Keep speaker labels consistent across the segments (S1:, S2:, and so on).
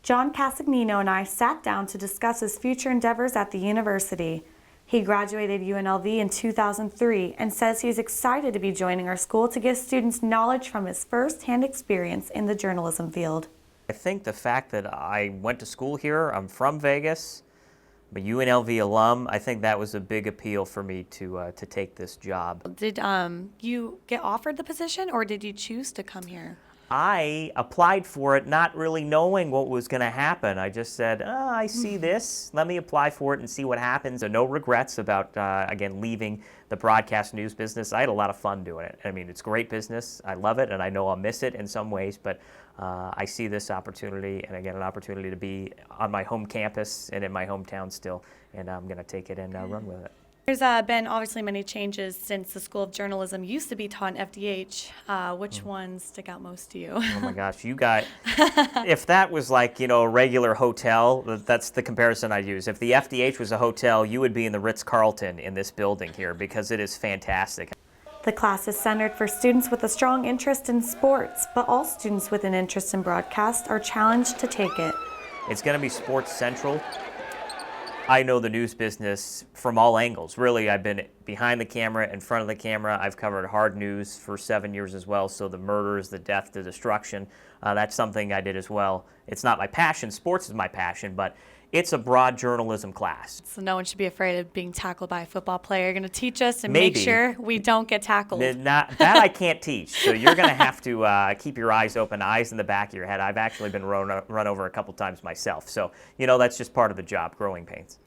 S1: Jon Castagnino and I sat down to discuss his future endeavors at the university. He graduated UNLV in 2003 and says he's excited to be joining our school to give students knowledge from his first-hand experience in the journalism field.
S2: I think the fact that I went to school here, I'm from Vegas, I'm a UNLV alum, I think that was a big appeal for me to take this job.
S1: Did you get offered the position, or did you choose to come here?
S2: I applied for it not really knowing what was going to happen. I just said, oh, I see this. Let me apply for it and see what happens. And no regrets about, again, leaving the broadcast news business. I had a lot of fun doing it. I mean, it's great business. I love it, and I know I'll miss it in some ways. But I see this opportunity, and again, an opportunity to be on my home campus and in my hometown still. And I'm going to take it and run with it.
S1: There's been obviously many changes since the School of Journalism used to be taught in FDH. Which ones stick out most to you?
S2: Oh my gosh, you got, if that was like, a regular hotel, that's the comparison I use. If the FDH was a hotel, you would be in the Ritz-Carlton in this building here because it is fantastic.
S1: The class is centered for students with a strong interest in sports, but all students with an interest in broadcast are challenged to take it.
S2: It's going to be sports central. I know the news business from all angles. Really, I've been behind the camera, in front of the camera. I've covered hard news for 7 years as well, so the murders, the death, the destruction, that's something I did as well. It's not my passion. Sports is my passion, but it's a broad journalism class.
S1: So no one should be afraid of being tackled by a football player. You're going to teach us and
S2: Maybe.
S1: make sure we don't get tackled.
S2: That I can't teach, so you're going to have to keep your eyes open, eyes in the back of your head. I've actually been run over a couple times myself, so that's just part of the job, growing pains.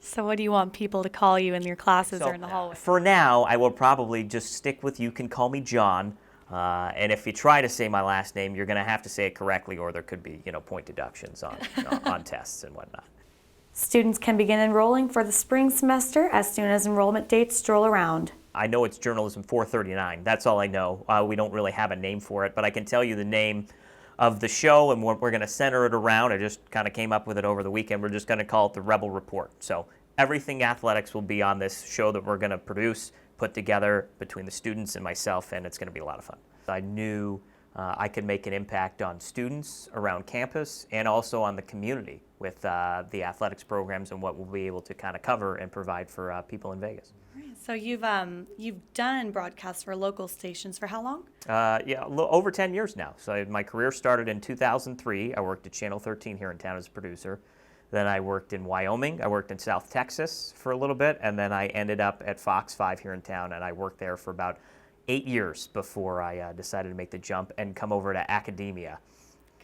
S1: So what do you want people to call you in your classes or in the hallway?
S2: For now, I will probably just stick with you can call me John. And if you try to say my last name, you're going to have to say it correctly, or there could be, point deductions on tests and whatnot.
S1: Students can begin enrolling for the spring semester as soon as enrollment dates stroll around.
S2: I know it's Journalism 439. That's all I know. We don't really have a name for it, but I can tell you the name of the show and what we're going to center it around. I just kind of came up with it over the weekend. We're just going to call it the Rebel Report. So everything athletics will be on this show that we're going to produce, put together between the students and myself, and it's going to be a lot of fun. I knew I could make an impact on students around campus and also on the community with the athletics programs and what we'll be able to kind of cover and provide for people in Vegas.
S1: So you've done broadcasts for local stations for how long?
S2: Over 10 years now. So my career started in 2003. I worked at Channel 13 here in town as a producer. Then I worked in Wyoming. I worked in South Texas for a little bit, and then I ended up at Fox 5 here in town, and I worked there for about 8 years before I decided to make the jump and come over to academia.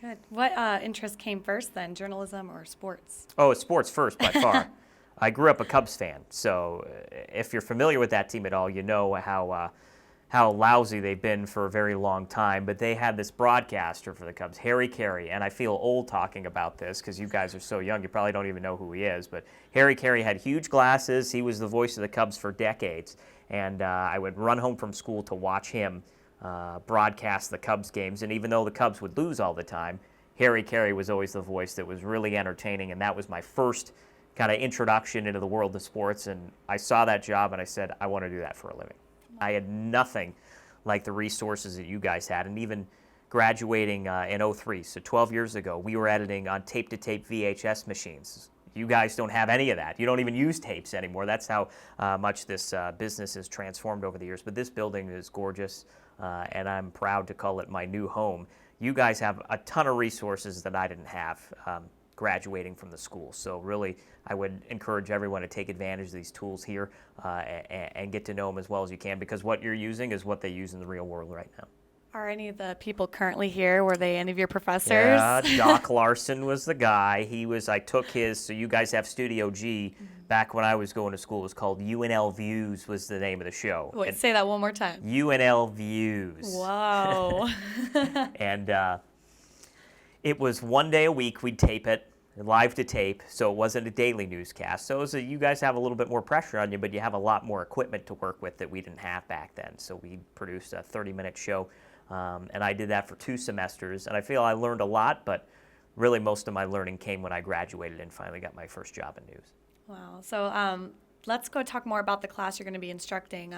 S1: Good. What interest came first then, journalism or sports?
S2: Oh, it's sports first by far. I grew up a Cubs fan, so if you're familiar with that team at all, you know how lousy they've been for a very long time. But they had this broadcaster for the Cubs, Harry Carey, and I feel old talking about this because you guys are so young, you probably don't even know who he is. But Harry Carey had huge glasses. He was the voice of the Cubs for decades, and I would run home from school to watch him broadcast the Cubs games. And even though the Cubs would lose all the time, Harry Carey was always the voice that was really entertaining, and that was my first kind of introduction into the world of sports. And I saw that job, and I said, I want to do that for a living. I had nothing like the resources that you guys had, and even graduating in 03, so 12 years ago, we were editing on tape-to-tape VHS machines. You guys don't have any of that. You don't even use tapes anymore. That's how much this business has transformed over the years. But this building is gorgeous, and I'm proud to call it my new home. You guys have a ton of resources that I didn't have graduating from the school. So really, I would encourage everyone to take advantage of these tools here and get to know them as well as you can, because what you're using is what they use in the real world right now.
S1: Are any of the people currently here, were they any of your professors?
S2: Yeah, Doc Larson was the guy. I took his, so you guys have Studio G. Back when I was going to school, it was called UNLV was the name of the show.
S1: Wait, say that one more time.
S2: UNLV.
S1: Wow.
S2: And it was 1 day a week we'd tape it, live to tape, so it wasn't a daily newscast. So you guys have a little bit more pressure on you, but you have a lot more equipment to work with that we didn't have back then. So we produced a 30-minute show, and I did that for 2 semesters. And I feel I learned a lot, but really most of my learning came when I graduated and finally got my first job in news.
S1: Wow. So let's go talk more about the class you're going to be instructing.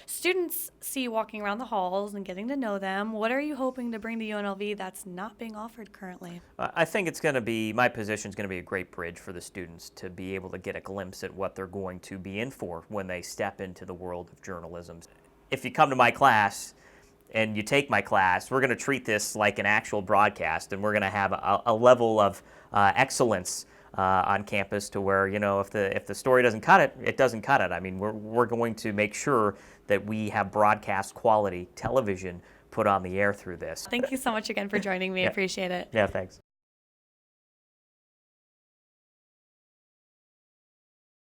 S1: Students see you walking around the halls and getting to know them. What are you hoping to bring to UNLV that's not being offered currently?
S2: I think it's going to be, my position is going to be a great bridge for the students to be able to get a glimpse at what they're going to be in for when they step into the world of journalism. If you come to my class and you take my class, we're going to treat this like an actual broadcast, and we're going to have a level of excellence on campus to where, you know, if the story doesn't cut it, it doesn't cut it. I mean, we're going to make sure that we have broadcast quality television put on the air through this.
S1: Thank you so much again for joining me. I appreciate it.
S2: Yeah, thanks.